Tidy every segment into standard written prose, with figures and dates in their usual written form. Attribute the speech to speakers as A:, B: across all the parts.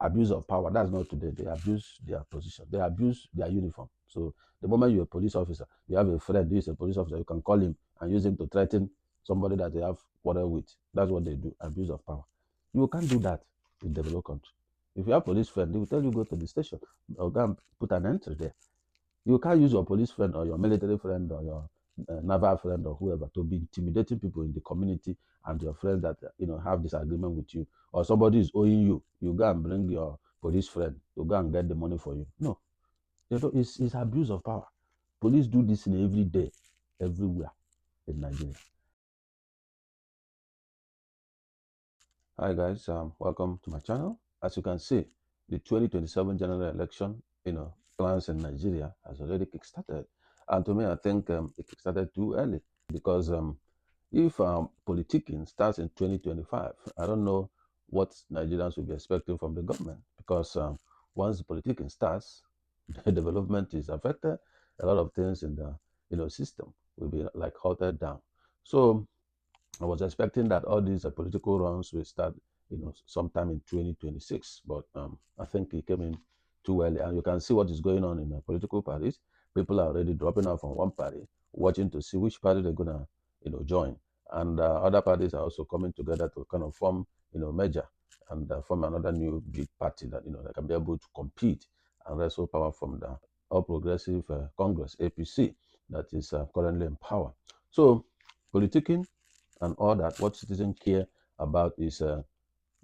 A: abuse of power. That's not today. They abuse their position. They abuse their uniform. So the moment you're a police officer, you have a friend who is a police officer, you can call him and use him to threaten somebody that they have quarrel with. That's what they do, abuse of power. You can't do that in developed country. If you have police friend, they will tell you go to the station or go and put an entry there. You can't use your police friend or your military friend or your naval friend or whoever to be intimidating people in the community and your friends that have disagreement with you, or somebody is owing you. You go and bring your police friend to go and get the money for you. No, it's abuse of power. Police do this in every day, everywhere in Nigeria. Hi guys, welcome to my channel. As you can see, the 2027 general election, plans in Nigeria has already kickstarted. And to me, I think it kickstarted too early because if politicking starts in 2025, I don't know what Nigerians will be expecting from the government, because once the politicking starts, the development is affected. A lot of things in the system will be like halted down. So I was expecting that all these political runs will start, sometime in 2026, but I think it came in too early. And you can see what is going on in the political parties. People are already dropping out from one party, watching to see which party they're gonna, join. And other parties are also coming together to kind of form, merger and form another new big party that they can be able to compete and wrestle power from the All Progressive Congress (APC) that is currently in power. So, politicking and all that, what citizens care about is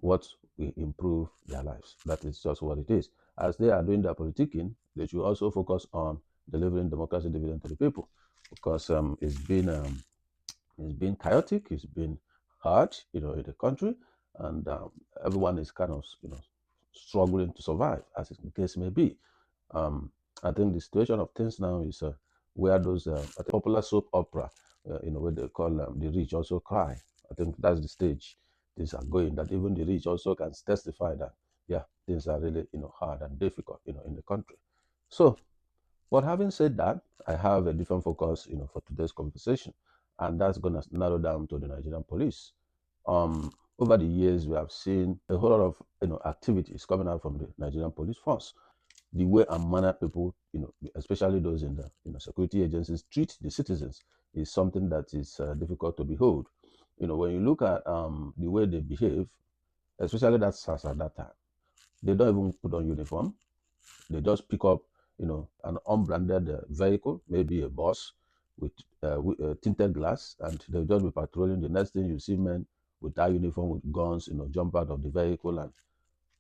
A: what will improve their lives. That is just what it is. As they are doing their politicking, they should also focus on delivering democracy dividend to the people, because it's been chaotic, it's been hard, in the country, and everyone is kind of struggling to survive, as the case may be. I think the situation of things now is where those popular soap opera, what they call the rich also cry. I think that's the stage things are going. That even the rich also can testify that things are really hard and difficult in the country. So, but having said that, I have a different focus for today's conversation, and that's going to narrow down to the Nigerian police. Over the years, we have seen a whole lot of activities coming out from the Nigerian police force. The way and manner people, especially those in the security agencies, treat the citizens is something that is difficult to behold. When you look at the way they behave, especially that SARS at that time, they don't even put on uniform. They just pick up, an unbranded vehicle, maybe a bus with tinted glass, and they'll just be patrolling. The next thing you see men with that uniform with guns, jump out of the vehicle and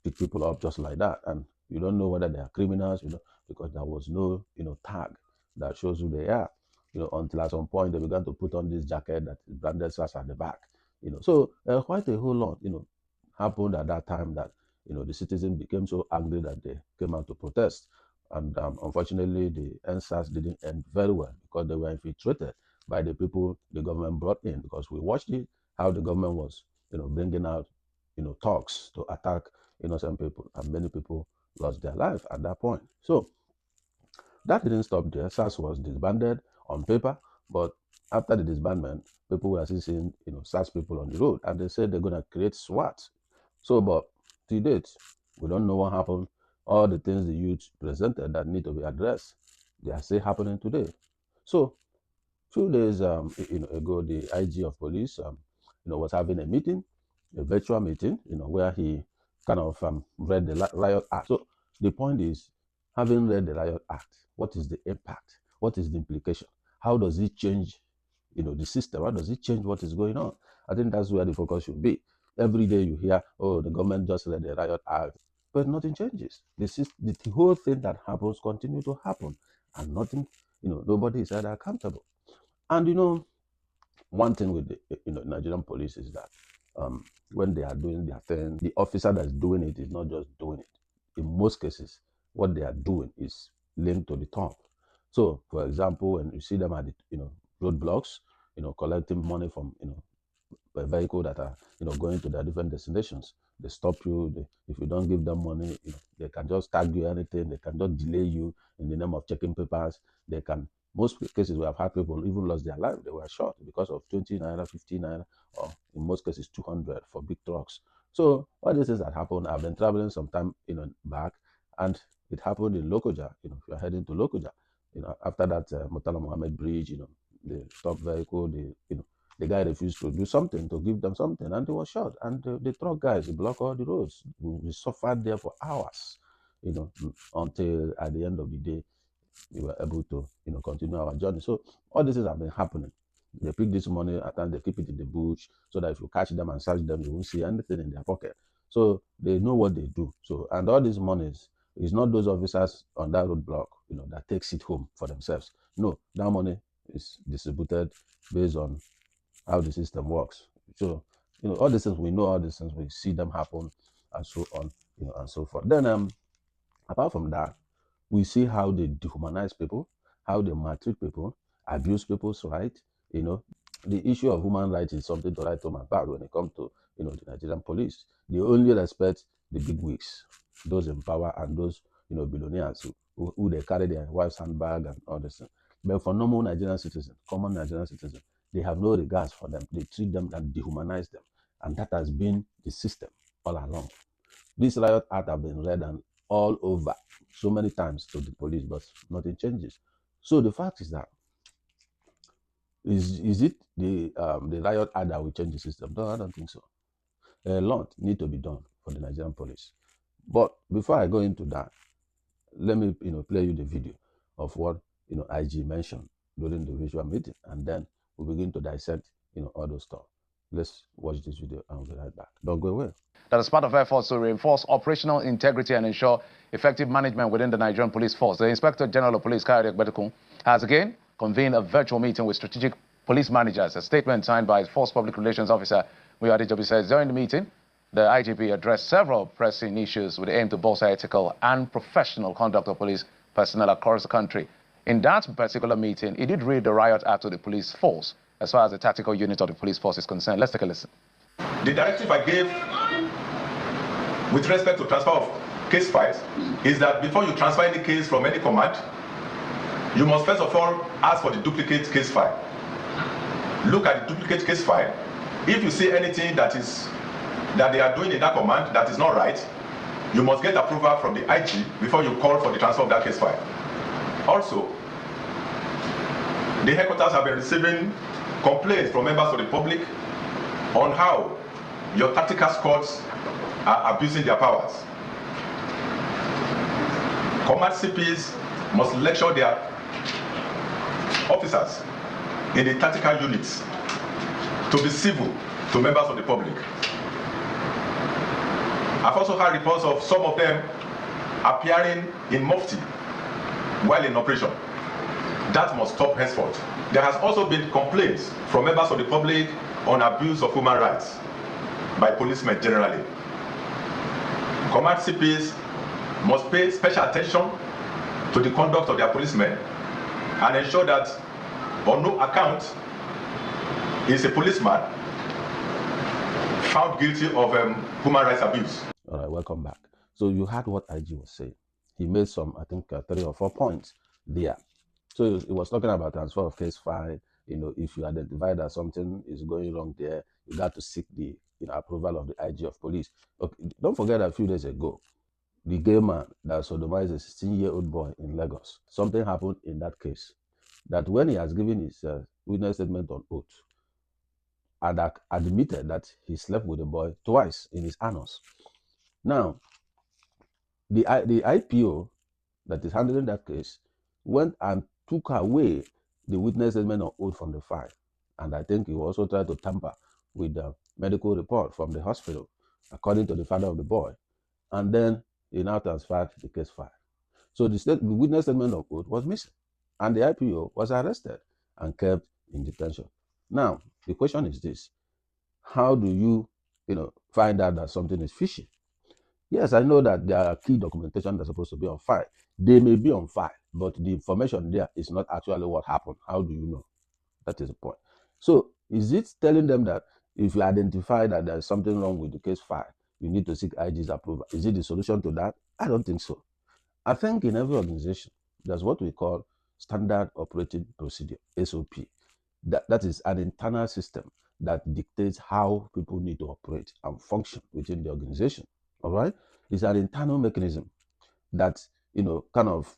A: pick people up just like that. And you don't know whether they are criminals, because there was no, tag that shows who they are, until at some point they began to put on this jacket that is branded SARS at the back, So quite a whole lot, happened at that time that, the citizens became so angry that they came out to protest. And unfortunately, the NSAS didn't end very well because they were infiltrated by the people the government brought in, because we watched it, how the government was, bringing out, talks to attack innocent people, and many people lost their life at that point. So that didn't stop there. SARS was disbanded on paper, but after the disbandment, people were still seeing, SARS people on the road, and they said they're going to create SWAT. So, but to date, we don't know what happened. All the things the youth presented that need to be addressed, they are still happening today. So, few days ago, the IG of police, was having a meeting, a virtual meeting, where he kind of read the Riot Act. So the point is, having read the Riot Act, what is the impact? What is the implication? How does it change, the system? How does it change what is going on? I think that's where the focus should be. Every day you hear, oh, the government just read the Riot Act, but nothing changes. The whole thing that happens continue to happen, and nothing, nobody is either accountable. And one thing with the Nigerian police is that when they are doing their thing, the officer that's doing it is not just doing it. In most cases, what they are doing is linked to the top. So, for example, when you see them at the roadblocks, collecting money from a vehicle that are going to their different destinations, they stop you. If you don't give them money, they can just tag you anything. They can just delay you in the name of checking papers. They can. Most cases we have had people even lost their life. They were shot because of 20 naira, 50 naira, or in most cases 200 for big trucks. So all these things that happened, I've been traveling some time, back, and it happened in Lokoja. If you're heading to Lokoja, after that Murtala Mohammed Bridge, the stop vehicle, the guy refused to do something to give them something, and they were shot. And the truck guys blocked all the roads. We suffered there for hours, until at the end of the day we were able to, continue our journey. So all these things have been happening. They pick this money, at times they keep it in the bush so that if you catch them and search them, you won't see anything in their pocket. So they know what they do. So, and all these monies is not those officers on that roadblock, that takes it home for themselves. No, that money is distributed based on how the system works. So, all these things, we know all these things, we see them happen and so on, and so forth. Then apart from that, we see how they dehumanize people, how they maltreat people, abuse people's rights. The issue of human rights is something to write home about when it comes to, the Nigerian police. They only respect the big wigs, those in power and those, billionaires who they carry their wife's handbag and all this. But for normal Nigerian citizens, common Nigerian citizens, they have no regards for them. They treat them and dehumanize them. And that has been the system all along. This Riot Act have been read and all over so many times to the police, but nothing changes. So the fact is that is it the Riot Act that will change the system? No, I don't think so. A lot need to be done for the Nigerian police. But before I go into that, let me play you the video of what IG mentioned during the visual meeting, and then we begin to dissect all those stuff. Let's watch this video and we'll be right back. Don't go away.
B: That is part of efforts to reinforce operational integrity and ensure effective management within the Nigerian police force. The Inspector General of Police, Riot Act, has again convened a virtual meeting with strategic police managers. A statement signed by Force Public Relations Officer Muyadi Jobi says during the meeting, the IGP addressed several pressing issues with the aim to bolster ethical and professional conduct of police personnel across the country. In that particular meeting, he did read the Riot Act to the police force as far as the tactical unit of the police force is concerned. Let's take a listen.
C: The directive I gave with respect to transfer of case files is that before you transfer any case from any command, you must first of all ask for the duplicate case file. Look at the duplicate case file. If you see anything that they are doing in that command that is not right, you must get approval from the IG before you call for the transfer of that case file. Also, the headquarters have been receiving complaints from members of the public on how your tactical squads are abusing their powers. Command CPs must lecture their officers in the tactical units to be civil to members of the public. I've also had reports of some of them appearing in Mufti while in operation. That must stop henceforth. There has also been complaints from members of the public on abuse of human rights by policemen generally. Command CPs must pay special attention to the conduct of their policemen and ensure that on no account is a policeman found guilty of human rights abuse.
A: All right, welcome back. So you heard what IG was saying. He made some, I think, 3 or 4 points there. So he was talking about transfer of case file. If you identify that something is going wrong there, you got to seek the approval of the IG of police. Okay, don't forget that a few days ago, the gay man that sodomized a 16-year-old boy in Lagos, something happened in that case. That when he has given his witness statement on oath, and admitted that he slept with the boy twice in his anus. Now, the IPO that is handling that case went and took away the witness statement on oath from the file. And I think he also tried to tamper with the medical report from the hospital, according to the father of the boy. And then he now transferred the case file. So the witness statement of oath was missing. And the IPO was arrested and kept in detention. Now, the question is this: how do you, find out that something is fishy? Yes, I know that there are key documentation that's supposed to be on file. They may be on file, but the information there is not actually what happened. How do you know? That is the point. So, is it telling them that if you identify that there is something wrong with the case file, you need to seek IG's approval? Is it the solution to that? I don't think so. I think in every organization, there's what we call standard operating procedure, SOP. That is an internal system that dictates how people need to operate and function within the organization. All right, it's an internal mechanism that kind of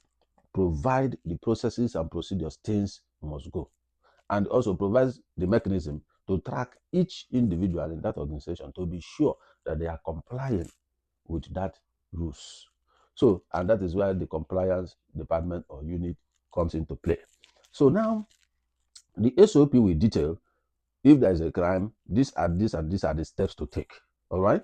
A: provide the processes and procedures things must go, and also provides the mechanism to track each individual in that organization to be sure that they are complying with that rules. So, and that is where the compliance department or unit comes into play. So now the SOP will detail if there is a crime, these are the steps to take. All right.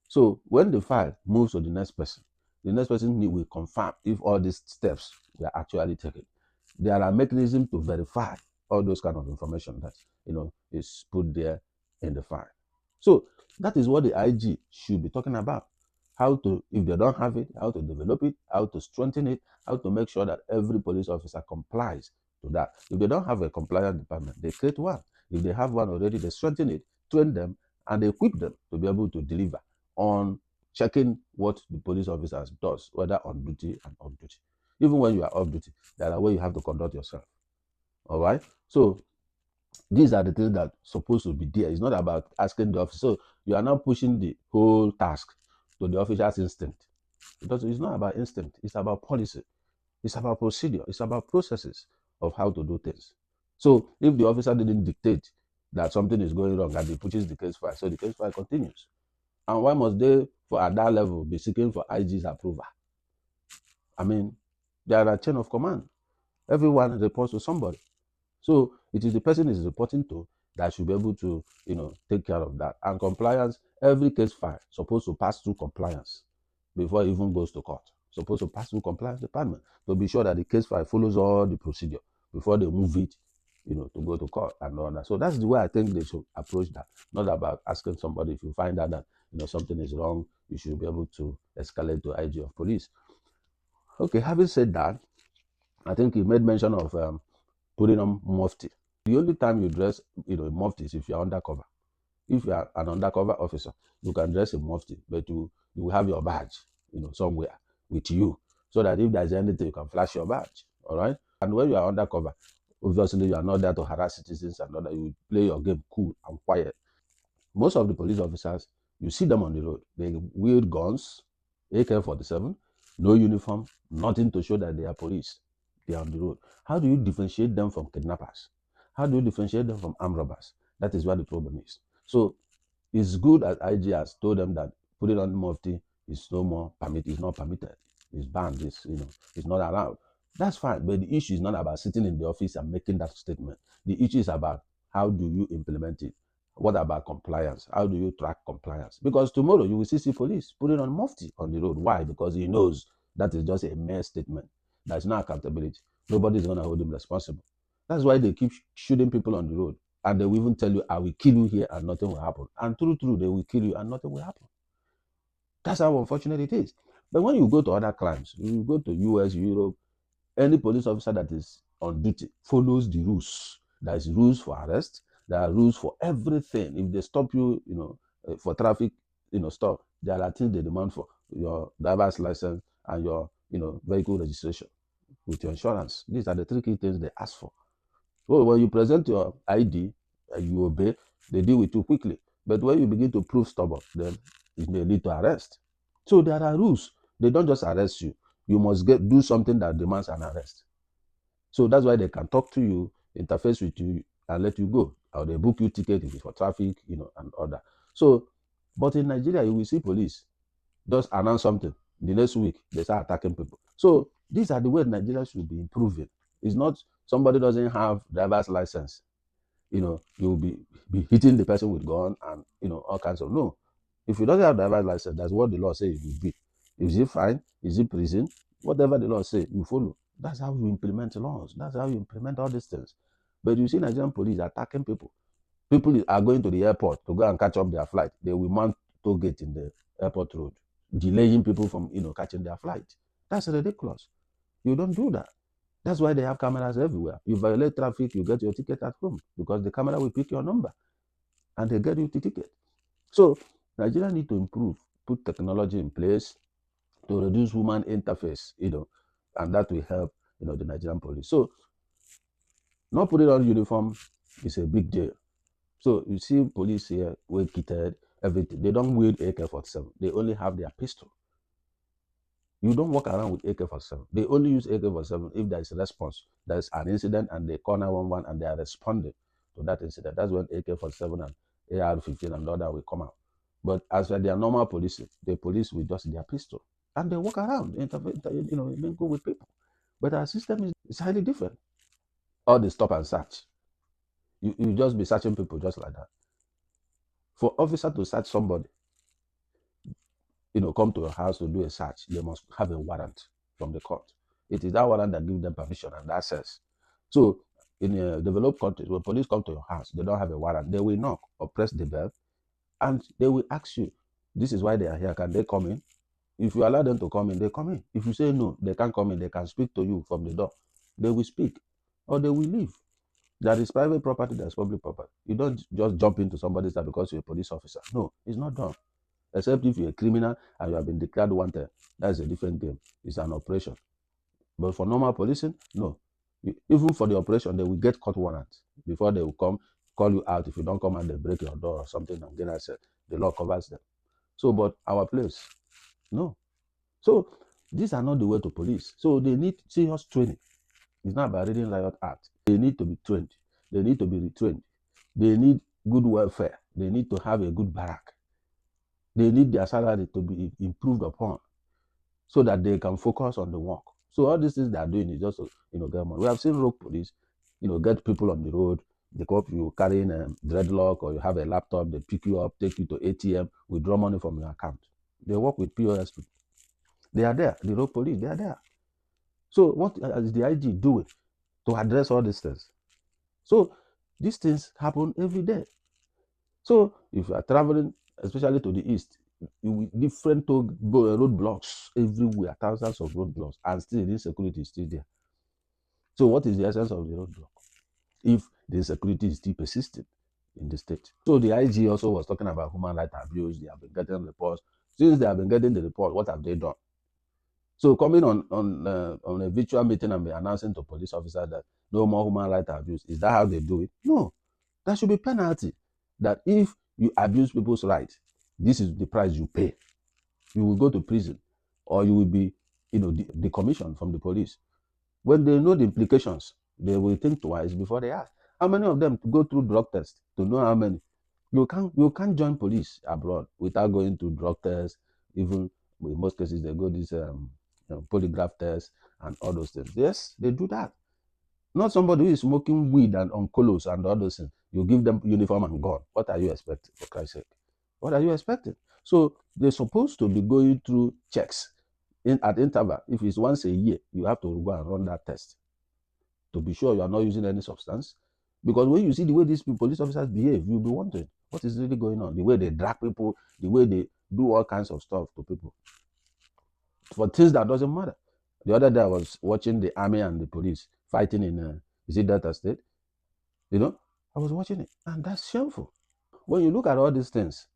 A: So when the file moves to the next person will confirm if all these steps were actually taken. There are mechanisms to verify all those kind of information that is put there in the file. So that is what the IG should be talking about. How to, if they don't have it, how to develop it, how to strengthen it, how to make sure that every police officer complies to that. If they don't have a compliance department, they create one. If they have one already, they strengthen it, train them, and equip them to be able to deliver on checking what the police officers does, whether on duty and off duty. Even when you are off duty, there are ways you have to conduct yourself. All right. So these are the things that are supposed to be there. It's not about asking the officer. So you are not pushing the whole task to the officer's instinct. Because it's not about instinct, it's about policy, it's about procedure, it's about processes of how to do things. So if the officer didn't dictate that something is going wrong and he pushes the case file, so the case file continues. And why must they, for at that level, be seeking for IG's approval? I mean, there are a chain of command. Everyone reports to somebody. So it is the person is reporting to that should be able to, take care of that. And compliance, every case file supposed to pass through compliance before it even goes to court. Supposed to pass through compliance department to be sure that the case file follows all the procedure before they move it, to go to court and all that. So that's the way I think they should approach that. Not about asking somebody, if you find out that something is wrong, you should be able to escalate to IG of police. Okay, having said that, I think he made mention of putting on Mufti. The only time you dress, Mufti is if you are undercover. If you are an undercover officer, you can dress a Mufti, but you will have your badge, somewhere with you, so that if there's anything, you can flash your badge. All right. And when you are undercover, obviously you are not there to harass citizens and all that. You play your game cool and quiet. Most of the police officers, you see them on the road. They wield guns, AK-47, no uniform, nothing to show that they are police. They are on the road. How do you differentiate them from kidnappers? How do you differentiate them from armed robbers? That is what the problem is. So it's good as IG has told them that putting on Mufti is no more permitted. It's not permitted. It's banned. It's not allowed. That's fine. But the issue is not about sitting in the office and making that statement. The issue is about how do you implement it? What about compliance? How do you track compliance? Because tomorrow you will see police putting on Mufti on the road. Why? Because he knows that is just a mere statement. There's no accountability. Nobody is going to hold him responsible. That's why they keep shooting people on the road. And they will even tell you, I will kill you here and nothing will happen. And true, they will kill you and nothing will happen. That's how unfortunate it is. But when you go to other crimes, you go to US, Europe, any police officer that is on duty follows the rules. There is rules for arrest. There are rules for everything. If they stop you, for traffic, stop, there are things they demand for your driver's license and your, vehicle registration with your insurance. These are the three key things they ask for. So when you present your ID and you obey, they deal with you quickly. But when you begin to prove stubborn, then it may lead to arrest. So there are rules. They don't just arrest you. You must do something that demands an arrest. So that's why they can talk to you, interface with you, and let you go. Or they book you ticket if it's for traffic, and other. So, but in Nigeria, you will see police just announce something. The next week, they start attacking people. So these are the ways Nigeria should be improving. It's not somebody doesn't have driver's license. You'll be hitting the person with gun and all kinds of no. If you don't have driver's license, that's what the law says it will be. Is it fine? Is it prison? Whatever the law says, you follow. That's how you implement laws. That's how you implement all these things. But you see Nigerian police attacking people. People are going to the airport to go and catch up their flight. They will mount toll gate in the airport road, delaying people from catching their flight. That's ridiculous. You don't do that. That's why they have cameras everywhere. You violate traffic, you get your ticket at home because the camera will pick your number and they get you the ticket. So Nigeria need to improve, put technology in place to reduce human interface, and that will help, the Nigerian police. So not putting on uniform is a big deal. So you see police here, well kitted, everything. They don't wield AK-47. They only have their pistol. You don't walk around with AK-47. They only use AK-47 if there is a response. There is an incident and they call 911 and they are responding to that incident. That's when AK-47 and AR-15 and the other will come out. But as for their normal policing, the police with just their pistol. And they walk around, mingle with people. But our system is highly different. All the stop and search. You just be searching people just like that. For officer to search somebody, come to your house to do a search, they must have a warrant from the court. It is that warrant that gives them permission and access. So in developed countries, when police come to your house, they don't have a warrant. They will knock or press the bell, and they will ask you, this is why they are here. Can they come in? If you allow them to come in, they come in. If you say no, they can't come in. They can speak to you from the door. They will speak, or they will leave. That is private property, that is public property. You don't just jump into somebody's house because you're a police officer. No, it's not done. Except if you're a criminal and you have been declared wanted. That's a different game. It's an operation. But for normal policing, no. Even for the operation, they will get court warrants before they will come, call you out. If you don't come and they break your door or something and get access, the law covers them. So, but our place, no. So, these are not the way to police. So, they need serious training. It's not about reading Riot Act. They need to be trained. They need to be retrained. They need good welfare. They need to have a good barrack. They need their salary to be improved upon so that they can focus on the work. So all these things they are doing is just to, get money. We have seen rogue police, get people on the road. They come up, you carrying a dreadlock or you have a laptop, they pick you up, take you to ATM, withdraw money from your account. They work with POS people. They are there. The rogue police, they are there. So what is the IG doing to address all these things? So these things happen every day. So if you are traveling, especially to the east, different roadblocks everywhere, thousands of roadblocks, and still the insecurity is still there. So what is the essence of the roadblock if the insecurity is still persisting in the state? So the IG also was talking about human rights abuse. They have been getting reports. Since they have been getting the report, what have they done? So coming on a virtual meeting and be announcing to police officers that no more human rights abuse, is that how they do it? No. There should be penalty. That if you abuse people's rights, this is the price you pay. You will go to prison, or you will be, decommissioned from the police. When they know the implications, they will think twice before they act. How many of them go through drug tests to know how many? You can't join police abroad without going to drug tests. Even in most cases, they go this polygraph test and all those things. Yes, they do that. Not somebody who is smoking weed and on colos and all those things. You give them uniform and gun. What are you expecting, for Christ's sake? What are you expecting? So they're supposed to be going through checks at interval. If it's once a year, you have to go and run that test to be sure you are not using any substance. Because when you see the way these police officers behave, you'll be wondering what is really going on. The way they drag people, the way they do all kinds of stuff to people for things that doesn't matter. The other day I was watching the army and the police fighting in is it Delta State? I was watching it, and that's shameful. When you look at all these things,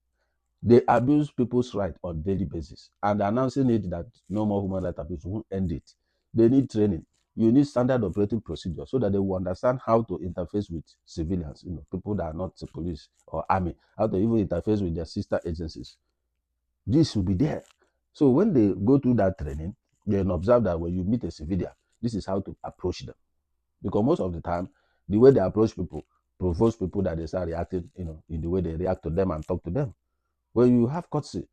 A: they abuse people's right on daily basis, and announcing it that no more human rights abuse won't end it. They need training. You need standard operating procedure so that they will understand how to interface with civilians, people that are not the police or army, how to even interface with their sister agencies. This will be there. So when they go through that training, they can observe that when you meet a civilian, this is how to approach them. Because most of the time, the way they approach people provokes people that they start reacting, in the way they react to them and talk to them. When you have courtesy,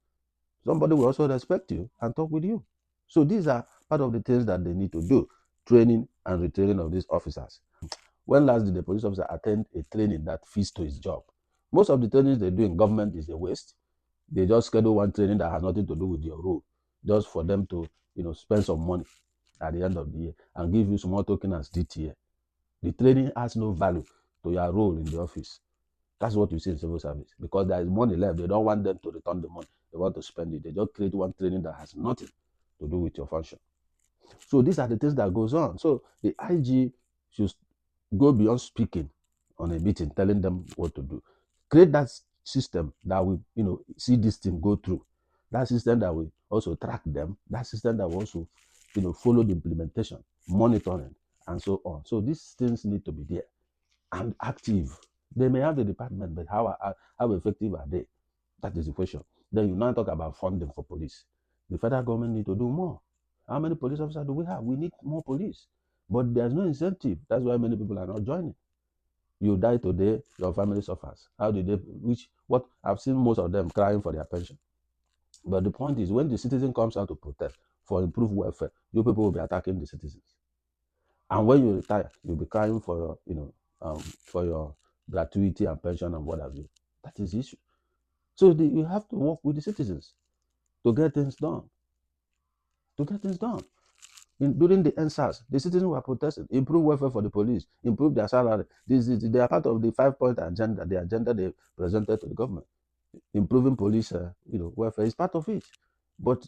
A: somebody will also respect you and talk with you. So these are part of the things that they need to do, training and retraining of these officers. When last did the police officer attend a training that fits to his job? Most of the trainings they do in government is a waste. They just schedule one training that has nothing to do with your role, just for them to, spend some money at the end of the year and give you small token as DTA. The training has no value to your role in the office. That's what you see in civil service. Because there is money left, they don't want them to return the money. They want to spend it. They just create one training that has nothing to do with your function. So these are the things that goes on. So the IG should go beyond speaking on a meeting, telling them what to do. Create that system that will, see this thing go through. That system that will also track them. That system that will also, follow the implementation, monitoring, and so on. So these things need to be there and active. They may have the department, but how effective are they? That is the question. Then you now talk about funding for police. The federal government need to do more. How many police officers do we have? We need more police. But there's no incentive. That's why many people are not joining. You die today, your family suffers. How did they, what, I've seen most of them crying for their pension. But the point is, when the citizen comes out to protest for improved welfare, you people will be attacking the citizens. And when you retire, you'll be crying for your, for your gratuity and pension and what have you. That is the issue. So you have to work with the citizens to get things done. During the NSAS, the citizens were protesting, improve welfare for the police, improve their salary. They are part of the 5-point agenda, the agenda they presented to the government. Improving police, welfare is part of it. But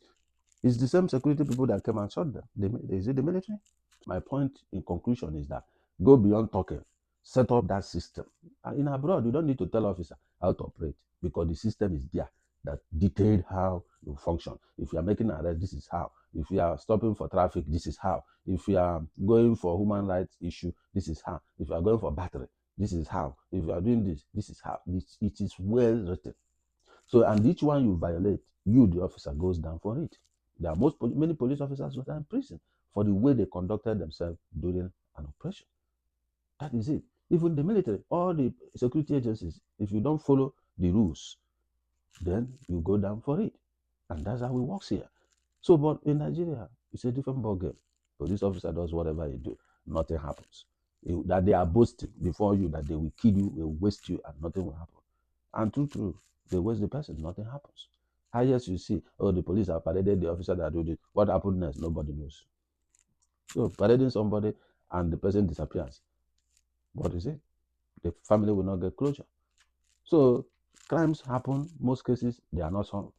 A: it's the same security people that came and shot them. Is it the military? My point in conclusion is that go beyond talking, set up that system. In abroad, you don't need to tell officer how to operate because the system is there that detailed how you function. If you are making an arrest, this is how. If you are stopping for traffic, this is how. If you are going for human rights issue, this is how. If you are going for battery, this is how. If you are doing this, this is how. It is well written. So, and each one you violate, you, the officer, goes down for it. There are many police officers who are in prison for the way they conducted themselves during an operation. That is it. Even the military, all the security agencies, if you don't follow the rules, then you go down for it. And that's how it works here. So, but in Nigeria, it's a different ballgame. Police officer does whatever he do, nothing happens. That they are boasting before you that they will kill you, they will waste you, and nothing will happen. And true, they waste the person, nothing happens. Highest you see, the police have paraded the officer that do this. What happened next? Nobody knows. So parading somebody and the person disappears. What is it? The family will not get closure. So crimes happen, most cases, they are not solved.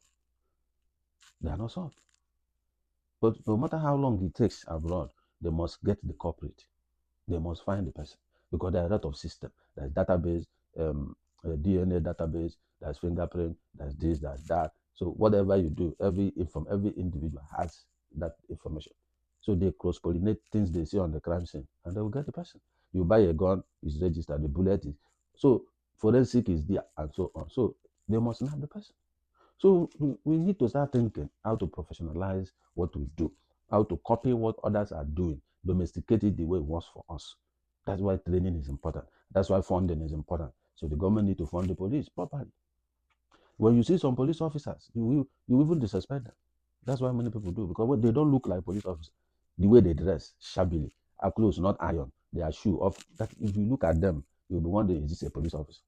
A: But no matter how long it takes abroad, they must get the culprit. They must find the person because there are a lot of systems. There's database, DNA database, there's fingerprint, there's this, there's that. So whatever you do, every individual has that information. So they cross-pollinate things they see on the crime scene, and they will get the person. You buy a gun, it's registered, the bullet is. So forensic is there, and so on. So they must have the person. So we need to start thinking how to professionalize what we do, how to copy what others are doing, domesticate it the way it works for us. That's why training is important. That's why funding is important. So the government need to fund the police properly. When you see some police officers, you even disrespect them. That's why many people do, because they don't look like police officers. The way they dress, shabbily, are clothes not iron, their shoe off. That if you look at them, you'll be wondering, is this a police officer?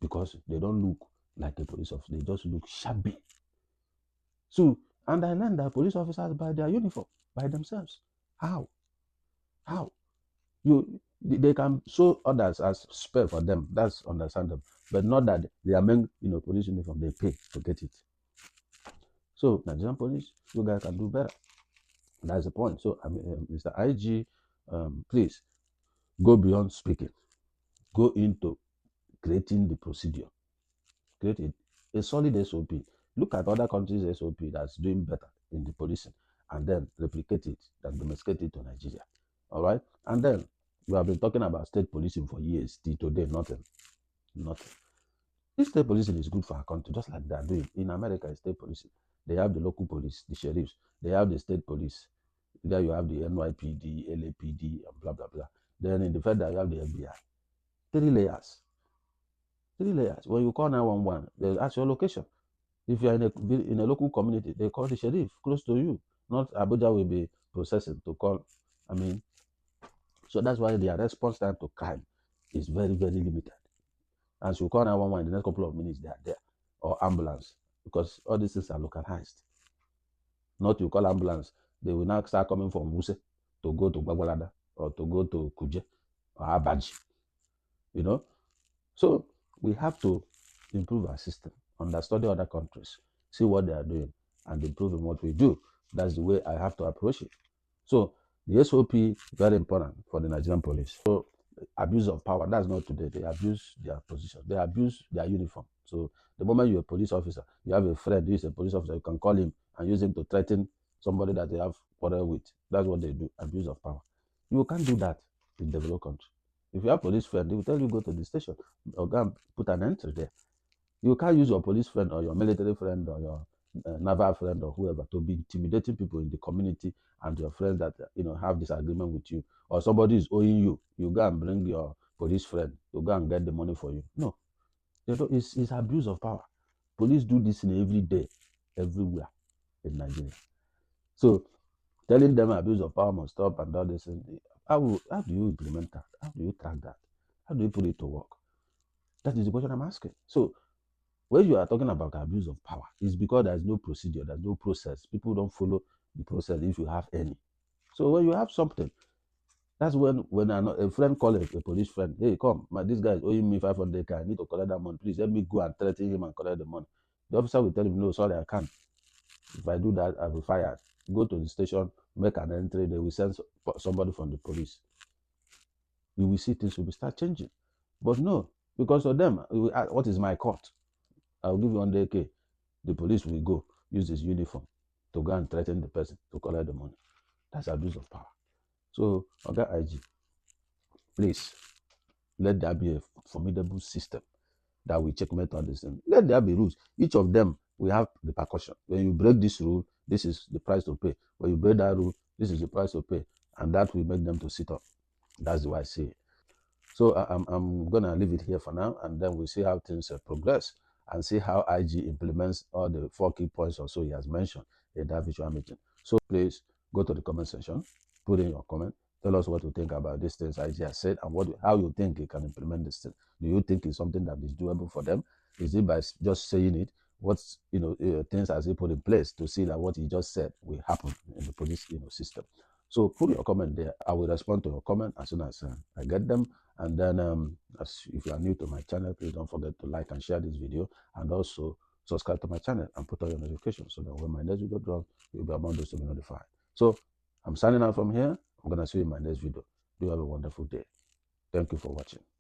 A: Because they don't look like a police officer, they just look shabby. So, and I learned that police officers buy their uniform by themselves. How? They can show others as spare for them. That's understandable, but not that they are meant, police uniform. They pay to get it. So Nigerian police, you guys can do better. That's the point. So I mean, Mr. IG, please go beyond speaking. Go into creating the procedure. Create a solid SOP. Look at other countries' SOP that's doing better in the policing, and then replicate it and domesticate it to Nigeria. All right, and then we have been talking about state policing for years. Till today, nothing. This state policing is good for our country, just like they are doing in America. State policing, they have the local police, the sheriffs. They have the state police. There you have the NYPD, LAPD, and blah blah blah. Then in the federal, you have the FBI. 3 layers. When you call 911, they ask your location. If you are in a local community, they call the sheriff close to you. Not Abuja will be processing to call. So that's why their response time to crime is very, very limited. As you call 911 in the next couple of minutes, they are there. Or ambulance, because all these things are localized. Not you call ambulance, they will now start coming from Wuse to go to Bagwalada or to go to Kuje or Abaji. So we have to improve our system, understudy other countries, see what they are doing, and improve in what we do. That's the way I have to approach it. So the SOP is very important for the Nigerian police. So abuse of power, that's not today. They abuse their position. They abuse their uniform. So the moment you're a police officer, you have a friend who is a police officer, you can call him and use him to threaten somebody that they have quarrel with. That's what they do, abuse of power. You can't do that in developed country. If you have police friend, they will tell you go to the station or go and put an entry there. You can't use your police friend or your military friend or your naval friend or whoever to be intimidating people in the community and your friends that have disagreement with you, or somebody is owing you. You go and bring your police friend. You go and get the money for you. No, it's abuse of power. Police do this in every day, everywhere in Nigeria. So telling them abuse of power must stop and all this. How do you implement that? How do you track that? How do you put it to work? That is the question I'm asking. So when you are talking about abuse of power, it's because there's no procedure, there's no process. People don't follow the process if you have any. So when you have something, that's when a friend calls a police friend, hey, come, this guy is owing me 500K. I need to collect that money. Please help me go and threaten him and collect the money. The officer will tell him, no, sorry, I can't. If I do that, I'll be fired. Go to the station, make an entry. They will send somebody from the police. You will see things will start changing. But no, because of them, what is my court? I'll give you 100K. The police will go use his uniform to go and threaten the person to collect the money. That's abuse of power. So, okay, IG, please, let there be a formidable system that will checkmate all this thing. Let there be rules. Each of them will have the percussion. When you break this rule, this is the price to pay. When you break that rule, this is the price to pay. And that will make them to sit up. That's the way I see it. So I'm going to leave it here for now, and then we'll see how things progress and see how IG implements all the 4 key points or so he has mentioned in that visual meeting. So please go to the comment section, put in your comment, tell us what you think about these things IG has said and how you think he can implement this thing. Do you think it's something that is doable for them? Is it by just saying it? What's things has he put in place to see that what he just said will happen in the police system? So put your comment there. I will respond to your comment as soon as I get them. And then if you are new to my channel, please don't forget to like and share this video, and also subscribe to my channel and put on your notifications so that when my next video drops, you'll be among those to be notified. So I'm signing out from here. I'm going to see you in my next video. Do have a wonderful day. Thank you for watching.